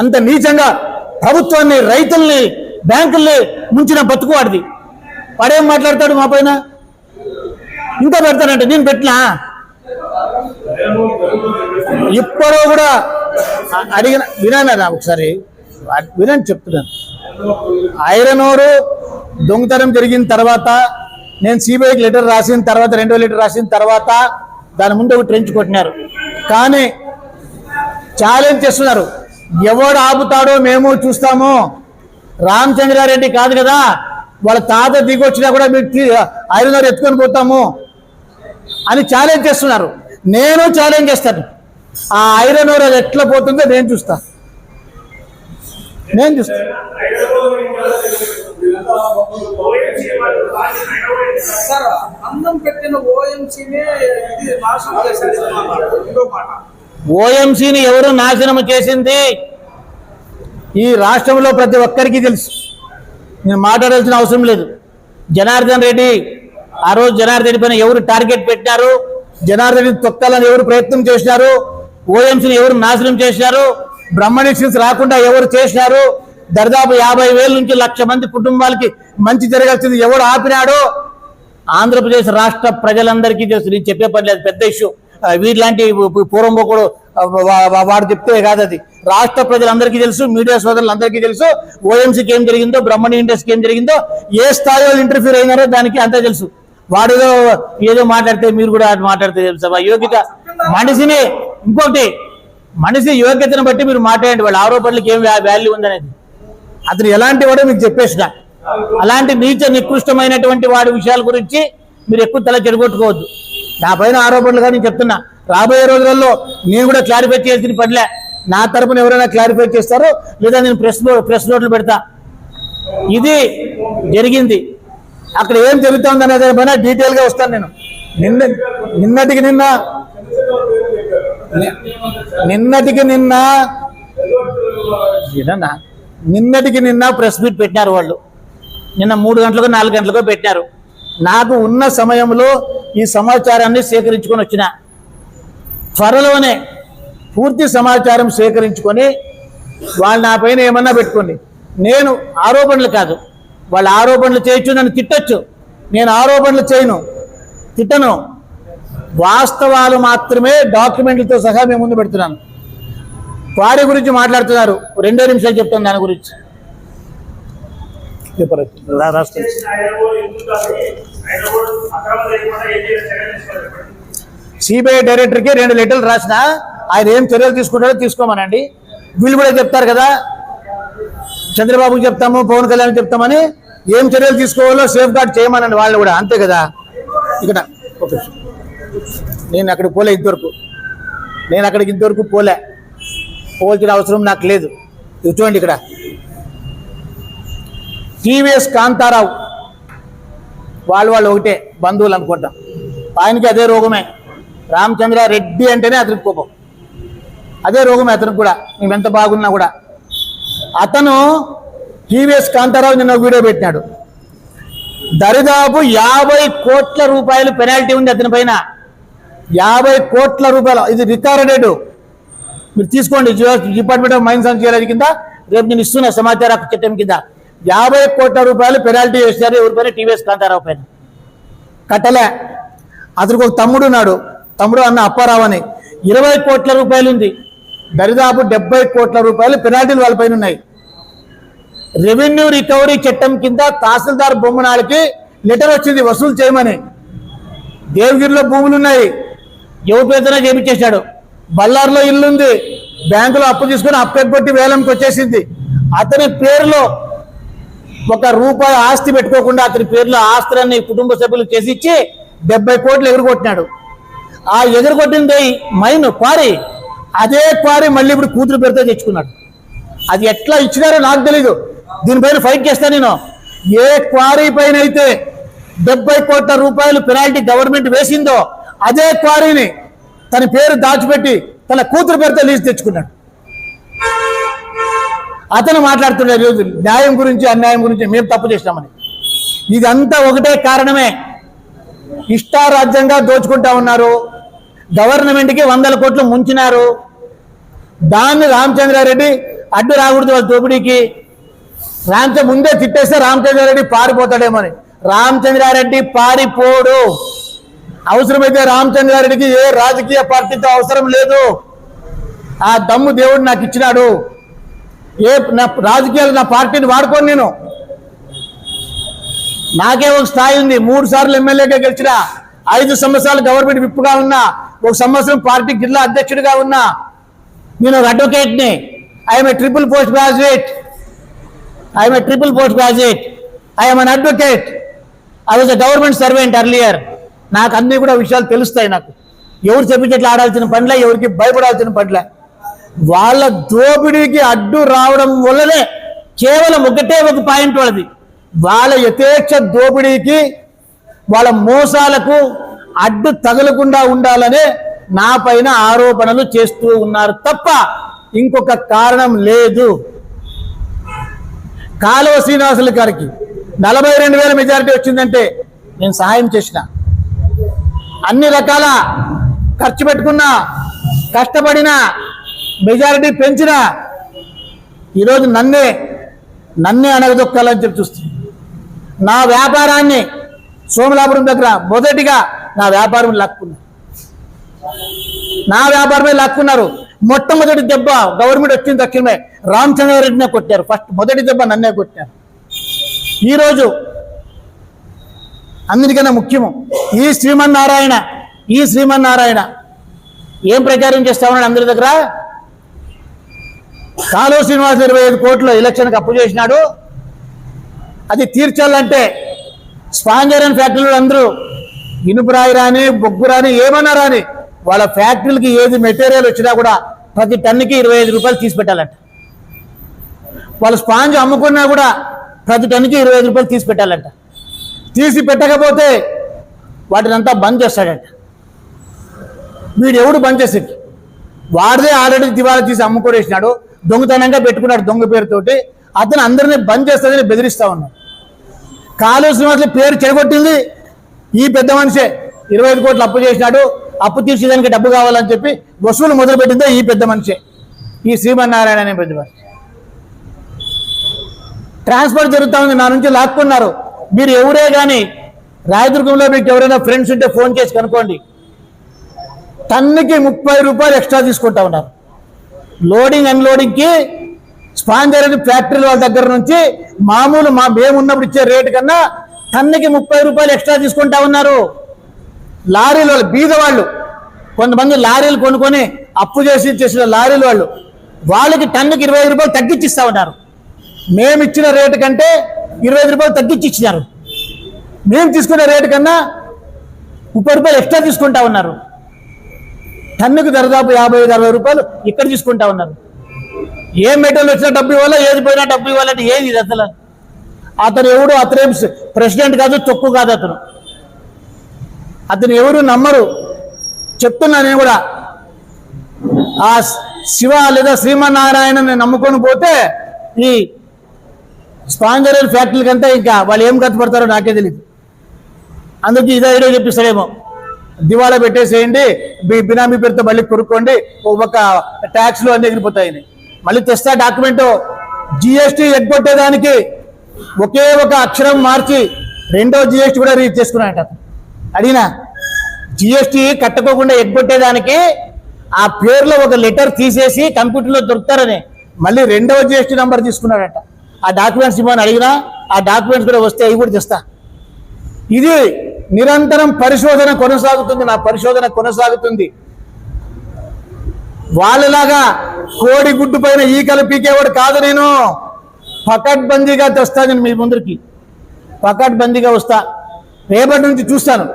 అంత నీచంగా ప్రభుత్వాన్ని, రైతుల్ని, బ్యాంకుల్ని ముంచిన బతుకు వాడిది. వాడేం మాట్లాడతాడు మా పైన? ఇంకా పెడతానంటే నేను పెట్టినా. ఇప్పుడు కూడా అడిగిన వినానా ఒకసారి వినండి చెప్తున్నాను. ఐరన్ ఓరు దొంగతనం జరిగిన తర్వాత నేను సిబిఐకి లెటర్ రాసిన తర్వాత, 2వ లెటర్ రాసిన తర్వాత దాని ముందు ఒక ట్రెంచ్ కొట్టినారు. కానీ ఛాలెంజ్ చేస్తున్నారు, ఎవడు ఆపుతాడో మేము చూస్తాము. రామచంద్రారెడ్డి కాదు కదా, వాళ్ళ తాత దిగొచ్చినా కూడా మీరు ఐరన్ ఓర్ ఎత్తుకొని పోతాము అని ఛాలెంజ్ చేస్తున్నారు. నేను ఛాలెంజ్ చేస్తాను, ఆ ఐరన్ ఓర్ అది ఎట్లా పోతుందో నేను చూస్తా. సార్, అన్నం పెట్టిన ఓఎంసీనే ఇది నాశనం చేసేది. ఇంకో మాట, ఓఎంసీని ఎవరు నాశనం చేసింది ఈ రాష్ట్రంలో ప్రతి ఒక్కరికి తెలుసు. నేను మాట్లాడాల్సిన అవసరం లేదు. జనార్దన్ రెడ్డి, ఆ రోజు జనార్దన్ రెడ్డి పైన ఎవరు టార్గెట్ పెట్టినారు, జనార్దన్ రెడ్డి తొక్కాలని ఎవరు ప్రయత్నం చేసినారు, ఓఎంసీని ఎవరు నాశనం చేసినారు, బ్రహ్మణిషన్స్ రాకుండా ఎవరు చేసినారు, దాదాపు 50,000 నుంచి 1,00,000 మంది కుటుంబాలకి మంచి జరగాల్సింది ఎవరు ఆపినాడో ఆంధ్రప్రదేశ్ రాష్ట్ర ప్రజలందరికీ తెలుసు. నేను చెప్పే పని లేదు, పెద్ద ఇష్యూ. వీటిలాంటి పూర్వంబోకుడు వాడు చెప్తే కాదు, అది రాష్ట్ర ప్రజలందరికీ తెలుసు, మీడియా సోదరులందరికీ తెలుసు. ఓఎంసీకి ఏం జరిగిందో, బ్రహ్మణి ఇండస్ట్రీకి ఏం జరిగిందో, ఏ స్థాయిలో ఇంటర్ఫీర్ అయినారో దానికి అంతా తెలుసు. వాడిలో ఏదో మాట్లాడితే మీరు కూడా మాట్లాడితే తెలుసు. యోగ్యత మనిషిని, ఇంకోటి మనిషి యోగ్యతను బట్టి మీరు మాట్లాడండి, వాళ్ళ ఆరోపణలకు ఏం వాల్యూ ఉందనేది. అతను ఎలాంటి వాడో మీకు చెప్పేసిన. అలాంటి నీచ నికృష్టమైనటువంటి వాడి విషయాల గురించి మీరు ఎక్కువ తల చెడగొట్టుకోవద్దు. నా పైన ఆరోపణలు కానీ చెప్తున్నా, రాబోయే రోజులలో నేను కూడా క్లారిఫై చేసిన పనిలే. నా తరపున ఎవరైనా క్లారిఫై చేస్తారో లేదా నేను ప్రెస్ నోట్లు పెడతా. ఇది జరిగింది, అక్కడ ఏం జరుగుతుంది అనే దానిపైన డీటెయిల్గా వస్తాను నేను. నిన్నటికి నిన్న ప్రెస్ మీట్ పెట్టినారు వాళ్ళు. నిన్న 3 గంటలకు 4 గంటలకు పెట్టినారు. నాకు ఉన్న సమయంలో ఈ సమాచారాన్ని సేకరించుకొని వచ్చిన, త్వరలోనే పూర్తి సమాచారం సేకరించుకొని వాళ్ళు నా పైన ఏమన్నా పెట్టుకోండి. నేను ఆరోపణలు కాదు, వాళ్ళు ఆరోపణలు చేయొచ్చు, నన్ను తిట్టచ్చు. నేను ఆరోపణలు చేయను, తిట్టను. వాస్తవాలు మాత్రమే డాక్యుమెంట్లతో సహా మేము ముందు పెడుతున్నాను. వారి గురించి మాట్లాడుతున్నారు, 2 నిమిషాలు చెప్తాను దాని గురించి. సిబిఐ డైరెక్టర్కి 2 లెటర్లు రాసిన, ఆయన ఏం చర్యలు తీసుకుంటారో తీసుకోమనండి. వీళ్ళు కూడా చెప్తారు కదా, చంద్రబాబుకి చెప్తాము, పవన్ కళ్యాణ్ చెప్తామని, ఏం చర్యలు తీసుకోవాలో సేఫ్ గార్డ్ చేయమనండి వాళ్ళు కూడా, అంతే కదా. ఇక్కడ ఓకే, నేను అక్కడికి పోలే ఇంతవరకు, పోవాల్సిన అవసరం నాకు లేదు. ఇది చూడండి, ఇక్కడ టీవీఎస్ కాంతారావు వాళ్ళు ఒకటే బంధువులు అనుకుంటాం. ఆయనకి అదే రోగమే, రామచంద్రారెడ్డి అంటేనే అతనికి కోపం, అదే రోగమే అతనికి కూడా, మేము ఎంత బాగున్నా కూడా. అతను టీవీఎస్ కాంతారావు నిన్న వీడియో పెట్టినాడు. దరిదాపు 50 కోట్ల రూపాయలు పెనాల్టీ ఉంది అతని పైన, 50 కోట్ల రూపాయలు. ఇది రికార్డెడ్, మీరు తీసుకోండి. Department of mines and geology కింద రేపు నేను ఇస్తున్న సమాచార చట్టం కింద 50 కోట్ల రూపాయలు పెనాల్టీ వేసినారు ఎవరిపైన, టీవీఎస్ కాంతారావు పైన. కట్టలే. అతనికి ఒక తమ్ముడు ఉన్నాడు, తమ్ముడు అన్న అప్పారావు అని, 20 కోట్ల రూపాయలు ఉంది. దరిదాపు 70 కోట్ల రూపాయలు పెనాల్టీలు వాళ్ళపైన ఉన్నాయి. రెవెన్యూ రికవరీ చట్టం కింద తహసీల్దార్ బొమ్మనాలకి లెటర్ వచ్చింది వసూలు చేయమని. దేవగిరిలో భూములు ఉన్నాయి, ఎవరి పేరుతోనే చేపించేశాడు. బళ్ళార్లో ఇల్లుంది, బ్యాంకులో అప్పు తీసుకుని అప్పెట్టి వేలంకి వచ్చేసింది. అతని పేరులో ఒక రూపాయి ఆస్తి పెట్టుకోకుండా అతని పేరులో ఆస్తులన్నీ కుటుంబ సభ్యులకు చేసి ఇచ్చి 70 కోట్లు ఎగురుకొట్టినాడు. ఆ ఎగురుకొట్టింది మైన్ క్వారీ, అదే క్వారీ మళ్ళీ ఇప్పుడు కూతురు పేరుతో తెచ్చుకున్నాడు. అది ఎట్లా ఇచ్చినారో నాకు తెలీదు, దీనిపైన ఫైట్ చేస్తాను నేను. ఏ క్వారీ పైన అయితే 70 కోట్ల రూపాయలు పెనాల్టీ గవర్నమెంట్ వేసిందో అదే క్వారీని తన పేరు దాచిపెట్టి తన కూతురు పేరుతో లీజు తెచ్చుకున్నాడు. అతను మాట్లాడుతున్నాడు ఈరోజు న్యాయం గురించి అన్యాయం గురించి, మేము తప్పు చేసినామని. ఇదంతా ఒకటే కారణమే, ఇష్టారాజ్యంగా దోచుకుంటా ఉన్నారు. గవర్నమెంట్కి 100 కోట్లు ముంచినారు. దాన్ని రామచంద్రారెడ్డి అడ్డు రాకూడదు వాళ్ళ దోపిడీకి. ముందే తిట్టేస్తే రామచంద్రారెడ్డి పారిపోతాడేమని. రామచంద్రారెడ్డి పారిపోడు. అవసరమైతే రామచంద్రారెడ్డికి ఏ రాజకీయ పార్టీతో అవసరం లేదు. ఆ దమ్ము దేవుడు నాకు ఇచ్చినాడు. నా రాజకీయాలు నా పార్టీని వాడుకోను నేను. నాకే ఒక స్థాయి ఉంది. 3 సార్లు ఎమ్మెల్యేగా గెలిచిన, 5 సంవత్సరాలు గవర్నమెంట్ విప్పుగా ఉన్నా, 1 సంవత్సరం పార్టీ జిల్లా అధ్యక్షుడిగా ఉన్నా. నేను ఒక అడ్వకేట్ని. I'm a triple post graduate. I'm an advocate. I was a government servant earlier. నాకు అన్ని కూడా విషయాలు తెలుస్తాయి. నాకు ఎవరు చెప్పించేట్లు ఆడాల్సిన పనిలే, ఎవరికి భయపడాల్సిన పనిలే. వాళ్ళ దోపిడీకి అడ్డు రావడం వల్లనే కేవలం ఒకటే ఒక పాయింట్ వాళ్ళది, వాళ్ళ యథేచ్ఛ దోపిడీకి వాళ్ళ మోసాలకు అడ్డు తగలకుండా ఉండాలనే నా పైన ఆరోపణలు చేస్తూ ఉన్నారు తప్ప ఇంకొక కారణం లేదు. కాలువ శ్రీనివాసులు గారికి 42,000 మెజారిటీ వచ్చిందంటే నేను సహాయం చేసిన, అన్ని రకాల ఖర్చు పెట్టుకున్నా, కష్టపడినా, మెజారిటీ పెంచిన. ఈరోజు నన్నే అనగదొక్కాలని చెప్పి చూస్తుంది. నా వ్యాపారాన్ని సోమలాపురం దగ్గర మొదటిగా నా వ్యాపారం లాక్కున్నారు. మొట్టమొదటి దెబ్బ గవర్నమెంట్ వచ్చిన తక్షణమే రామచంద్రారెడ్డినే కొట్టారు. మొదటి దెబ్బ నన్నే కొట్టారు. ఈరోజు అందరికన్నా ముఖ్యము ఈ శ్రీమన్నారాయణ ఏం ప్రచారం చేస్తా ఉన్నాడు అందరి దగ్గర. కాలువ శ్రీనివాస్ 25 కోట్లు ఎలక్షన్కి అప్పు చేసినాడు. అది తీర్చాలంటే స్పాంజర్ ఫ్యాక్టరీలు అందరూ ఇనుపురాయి రాని, బొగ్గు రాని, ఏమన్నా రాని, వాళ్ళ ఫ్యాక్టరీలకి ఏది మెటీరియల్ వచ్చినా కూడా ప్రతి టన్నుకి 25 రూపాయలు తీసి పెట్టాలంట. వాళ్ళు స్పాంజ్ అమ్ముకున్నా కూడా ప్రతి టన్నుకి 25 రూపాయలు తీసి పెట్టాలంట. తీసి పెట్టకపోతే వాటిని అంతా బంద్ చేస్తాడంట. వీడు ఎవడు బంద్ చేసేది? వాడిదే ఆల్రెడీ దివాళా తీసి అమ్ముకొనేసినాడు, దొంగతనంగా పెట్టుకున్నాడు దొంగ పేరుతోటి. అతను అందరినీ బంద్ చేస్తాడని బెదిరిస్తా ఉన్నాడు. కాలువ శ్రీనివాసులు పేరు చెడగొట్టింది ఈ పెద్ద మనిషే. 25 కోట్లు అప్పు చేసినాడు, అప్పు తీర్చేదానికి డబ్బు కావాలని చెప్పి వసూలు మొదలుపెట్టిందే ఈ పెద్ద మనిషే, ఈ శ్రీమన్నారాయణ అనే పెద్ద మనిషి. ట్రాన్స్ఫర్ జరుగుతూ ఉంది, నా నుంచి లాక్కున్నారు. మీరు ఎవరే కానీ రాయదుర్గంలో మీకు ఎవరైనా ఫ్రెండ్స్ ఉంటే ఫోన్ చేసి కనుక్కోండి. టన్నుకి 30 రూపాయలు ఎక్స్ట్రా తీసుకుంటా ఉన్నారు. లోడింగ్ అన్లోడింగ్కి స్పాంజర్ ఫ్యాక్టరీల వాళ్ళ దగ్గర నుంచి మామూలు మేమున్నప్పుడు ఇచ్చే రేటు కన్నా టన్నుకి 30 రూపాయలు ఎక్స్ట్రా తీసుకుంటా ఉన్నారు. లారీలు వాళ్ళు, బీద వాళ్ళు, కొంతమంది లారీలు కొనుక్కొని అప్పు చేసిన లారీలు వాళ్ళకి టన్నుకి 25 రూపాయలు తగ్గించిస్తా ఉన్నారు. మేము ఇచ్చిన రేటు కంటే 25 రూపాయలు తగ్గించి ఇచ్చినారు. మేము తీసుకునే రేటు కన్నా 30 రూపాయలు ఎక్స్ట్రా తీసుకుంటా ఉన్నారు. టన్నుకు దాదాపు 55-60 రూపాయలు ఇక్కడ తీసుకుంటా ఉన్నారు. ఏ మెటీరియల్ వచ్చినా డబ్బు ఇవ్వాలా, ఏది పోయినా డబ్బు ఇవ్వాలంటే ఏది ఇది అసలు? అతను ఎవడు? అతనేం ప్రెసిడెంట్ కాదు, తొక్కు కాదు. అతను ఎవరు నమ్మరు. చెప్తున్నా నేను కూడా, ఆ శివ లేదా శ్రీమన్నారాయణని నమ్ముకొని పోతే ఈ స్పాంజర్ ఫ్యాక్టరీల కంటే ఇంకా వాళ్ళు ఏం కష్టపడతారో నాకే తెలియదు. అందుకే ఇదే ఐడియా చెప్పిస్తాడేమో, దివాళా పెట్టేసేయండి, బినామీ పేరుతో మళ్ళీ కొనుక్కోండి, ఒక ట్యాక్స్లు అన్ని ఎగిరిపోతాయని. మళ్ళీ తెస్తా డాక్యుమెంటు. జిఎస్టీ ఎగ్గొట్టేదానికి ఒకే ఒక అక్షరం మార్చి 2వ జిఎస్టీ కూడా రీచ్ చేసుకున్నాడట. అడిగినా జిఎస్టీ కట్టుకోకుండా ఎగ్గొట్టేదానికి ఆ పేరులో ఒక లెటర్ తీసేసి కంప్యూటర్లో దొరుకుతారని మళ్ళీ 2వ జిఎస్టీ నంబర్ తీసుకున్నాడట. ఆ డాక్యుమెంట్స్ ఇవ్వని అడిగినా ఆ డాక్యుమెంట్స్ కూడా వస్తే అవి కూడా తెస్తా. ఇది నిరంతరం పరిశోధన కొనసాగుతుంది, నా పరిశోధన కొనసాగుతుంది. వాళ్ళలాగా కోడి గుడ్డు పైన ఈకలు పీకేవాడు కాదు నేను. పకడ్బందీగా తెస్తా నేను మీ ముందరికి, పకడ్బందీగా వస్తా. రేపటి నుంచి చూస్తాను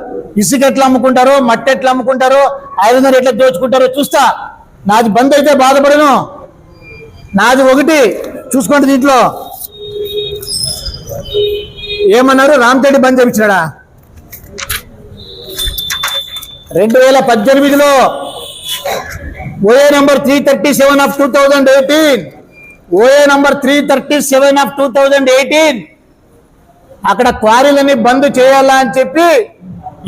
ఇసుక ఎట్లా అమ్ముకుంటారో, మట్టి ఎట్లా అమ్ముకుంటారో, 500 ఎట్లా దోచుకుంటారో చూస్తా. నాది బంద్ అయితే బాధపడను, నాది ఒకటి చూసుకోండి. దీంట్లో ఏమన్నారు, రామతేడి బంద్ చేయించాడా? 2018లో OA number 337 of 2018, OA number 337 of 2018 అక్కడ క్వారీలని బంద్ చేయాలా అని చెప్పి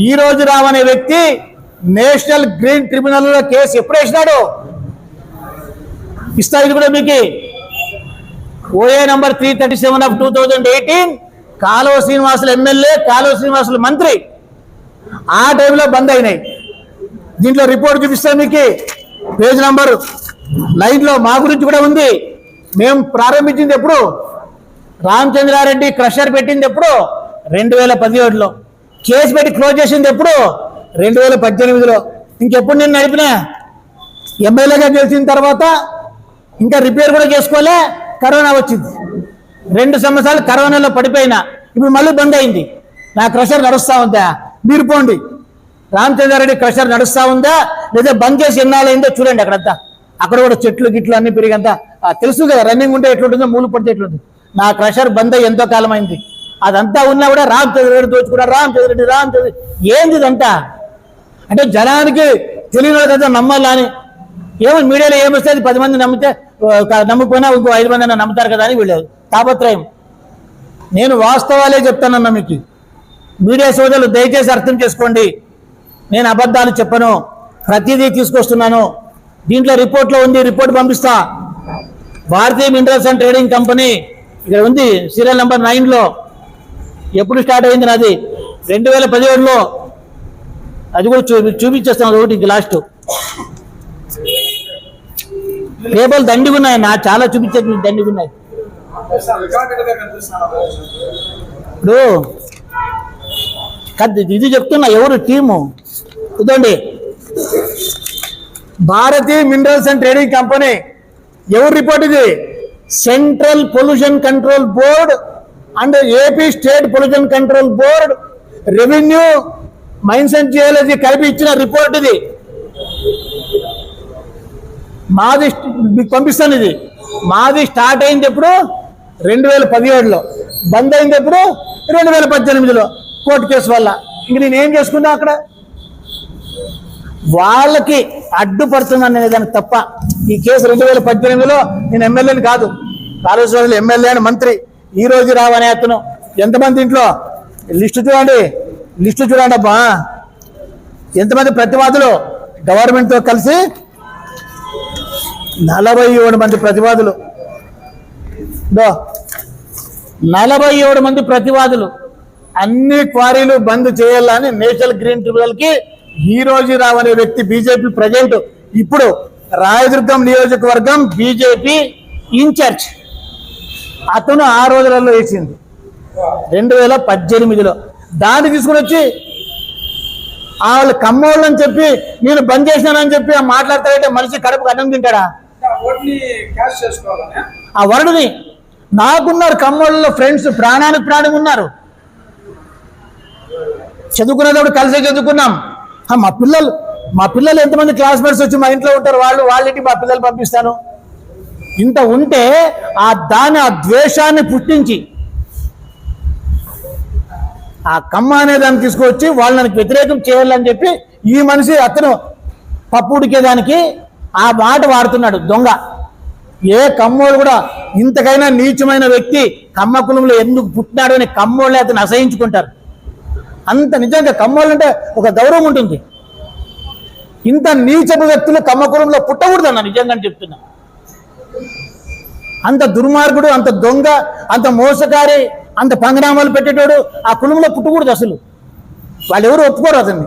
ఈ రోజు రావనే వ్యక్తి నేషనల్ గ్రీన్ ట్రిబ్యునల్లో కేసు ఎప్పుడు వేసినాడు? ఇస్తా ఇది కూడా మీకు. ఓఏ నంబర్ 337 ఆఫ్ 2018 కాలువ శ్రీనివాసులు ఎమ్మెల్యే, కాలువ శ్రీనివాసులు మంత్రి, ఆ టైంలో బంద్ అయినాయి. దీంట్లో రిపోర్ట్ చూపిస్తాను మీకు, పేజ్ నంబర్ 9లో మా గురించి కూడా ఉంది. మేము ప్రారంభించింది ఎప్పుడు? రామచంద్రారెడ్డి క్రషర్ పెట్టింది ఎప్పుడు? 2017లో. కేసు పెట్టి క్లోజ్ చేసింది ఎప్పుడు? 2018లో. ఇంకెప్పుడు నేను నడిపినా? ఎమ్మెల్యేగా గెలిచిన తర్వాత ఇంకా రిపేర్ కూడా చేసుకోలే, కరోనా వచ్చింది. 2 సంవత్సరాలు కరోనాలో పడిపోయినా, ఇప్పుడు మళ్ళీ బంద్ అయింది. నా క్రషర్ నడుస్తూ ఉందా? మీరు పోండి, రామచంద్రారెడ్డి క్రషర్ నడుస్తూ ఉందా లేదా బంద్ చేసి ఎన్నాళ్ళైందో చూడండి. అక్కడంతా అక్కడ కూడా చెట్లు గిట్లు అన్ని పెరిగంతా తెలుసు కదా, రన్నింగ్ ఉంటే ఎట్లుంటుందో, మూలు పడితే ఎట్లుంటుంది. నా క్రషర్ బంద్ అయ్యి ఎంతో కాలం అయింది. అదంతా ఉన్నా కూడా రామచంద్రారెడ్డి దోచుకున్నారు, రామచంద్రారెడ్డి ఏంది ఇదంతా? అంటే జనానికి తెలియని కదా నమ్మాలా అని. ఏమో మీడియాలో ఏమొస్తే అది 10 మంది నమ్మితే, నమ్మిపోయినా ఇంకో 5 మంది నమ్ముతారు కదా అని వీళ్ళు తాపత్రయం. నేను వాస్తవాలే చెప్తానన్నా మీకు. మీడియా సోదరులు దయచేసి అర్థం చేసుకోండి, నేను అబద్ధాలు చెప్పను, ప్రతిదీ తీసుకొస్తున్నాను. దీంట్లో రిపోర్ట్లో ఉంది, రిపోర్ట్ పంపిస్తా. భారతీయ మినరల్స్ అండ్ ట్రేడింగ్ కంపెనీ ఇక్కడ ఉంది, సీరియల్ నెంబర్ 9లో. ఎప్పుడు స్టార్ట్ అయింది నాది? 2017లో. అది కూడా చూపించేస్తాను ఒకటి, ఇంక లాస్ట్. టేబుల్ దండిగా ఉన్నాయి, నా చాలా చూపించేది దండిగా ఉన్నాయి. ఇప్పుడు ఇది చెప్తున్నా, ఎవరు టీము చూడండి. Bharatiya minerals and trading company ఎవరు రిపోర్ట్ ఇది? Central pollution control board and AP state pollution control board, revenue, mines and geology కలిపి ఇచ్చిన రిపోర్ట్ ఇది. మాది మీకు పంపిస్తాను. ఇది మాది స్టార్ట్ అయింది ఎప్పుడు? 2017లో. బంద్ అయింది ఎప్పుడు? 2018లో కోర్టు కేసు వల్ల. ఇంక నేను ఏం చేసుకున్నా అక్కడ? వాళ్ళకి అడ్డుపడుతుందని దానికి తప్ప. ఈ కేసు 2018లో నేను ఎమ్మెల్యేని కాదు, కాళేశ్వరంలో ఎమ్మెల్యే అని మంత్రి. ఈ రోజు రావనే అతను ఎంతమంది ఇంట్లో లిస్టు చూడండి, లిస్టు చూడండి అబ్బా, ఎంతమంది ప్రతివాదులు. గవర్నమెంట్తో కలిసి 47 మంది ప్రతివాదులు, 47 మంది ప్రతివాదులు. అన్ని క్వారీలు బంద్ చేయాలని నేషనల్ గ్రీన్ ట్రిబ్యునల్కి ఈ రోజు రావనే వ్యక్తి బీజేపీ ప్రజెంట్ ఇప్పుడు రాయదుర్గం నియోజకవర్గం బీజేపీ ఇన్ఛార్జ్ అతను ఆ రోజులలో వేసింది 2018లో. దాన్ని తీసుకుని వచ్చి వాళ్ళు కమ్మోళ్ళని చెప్పి నేను బంద్ చేసినానని చెప్పి మాట్లాడతాడంటే మనిషి కడుపుకు అన్నం తింటాడా? ఆ వరుడిని నాకున్నారు కమ్మోళ్ళలో ఫ్రెండ్స్, ప్రాణానికి ప్రాణం ఉన్నారు. చదువుకునేటప్పుడు కలిసే చదువుకున్నాం. మా పిల్లలు ఎంతమంది క్లాస్మేట్స్ వచ్చి మా ఇంట్లో ఉంటారు, వాళ్ళకి మా పిల్లలు పంపిస్తాను. ఇంత ఉంటే ఆ ద్వేషాన్ని పుట్టించి ఆ కమ్మ అనే దాన్ని తీసుకొచ్చి వాళ్ళని వ్యతిరేకం చేయాలని చెప్పి ఈ మనిషి అతను పప్పు ఉడికేదానికి ఆ మాట వాడుతున్నాడు. దొంగ. ఏ కమ్మోళ్ళు కూడా ఇంతకైనా నీచమైన వ్యక్తి కమ్మ కులంలో ఎందుకు పుట్టినాడు అని కమ్మోళ్ళే అతను అసహించుకుంటారు. అంత నిజంగా కమ్మోళ్ళు అంటే ఒక గౌరవం ఉంటుంది. ఇంత నీచపు వ్యక్తులు కమ్మ కులంలో పుట్టకూడదు అన్న, నిజంగా చెప్తున్నా. అంత దుర్మార్గుడు, అంత దొంగ, అంత మోసకారి, అంత పంగనామాలు పెట్టేటోడు ఆ కులంలో పుట్టకూడదు అసలు. వాళ్ళు ఎవరు ఒప్పుకోరు అతన్ని.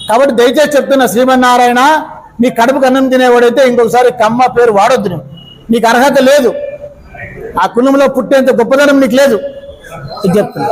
కాబట్టి దయచేసి చెప్తున్నా, శ్రీమన్నారాయణ, నీ కడుపుకు అన్నం తినేవాడైతే ఇంకొకసారి కమ్మ పేరు వాడొద్దు. నీకు అర్హత లేదు, ఆ కులంలో పుట్టేంత గొప్పదనం నీకు లేదు. ఇది చెప్తున్నా.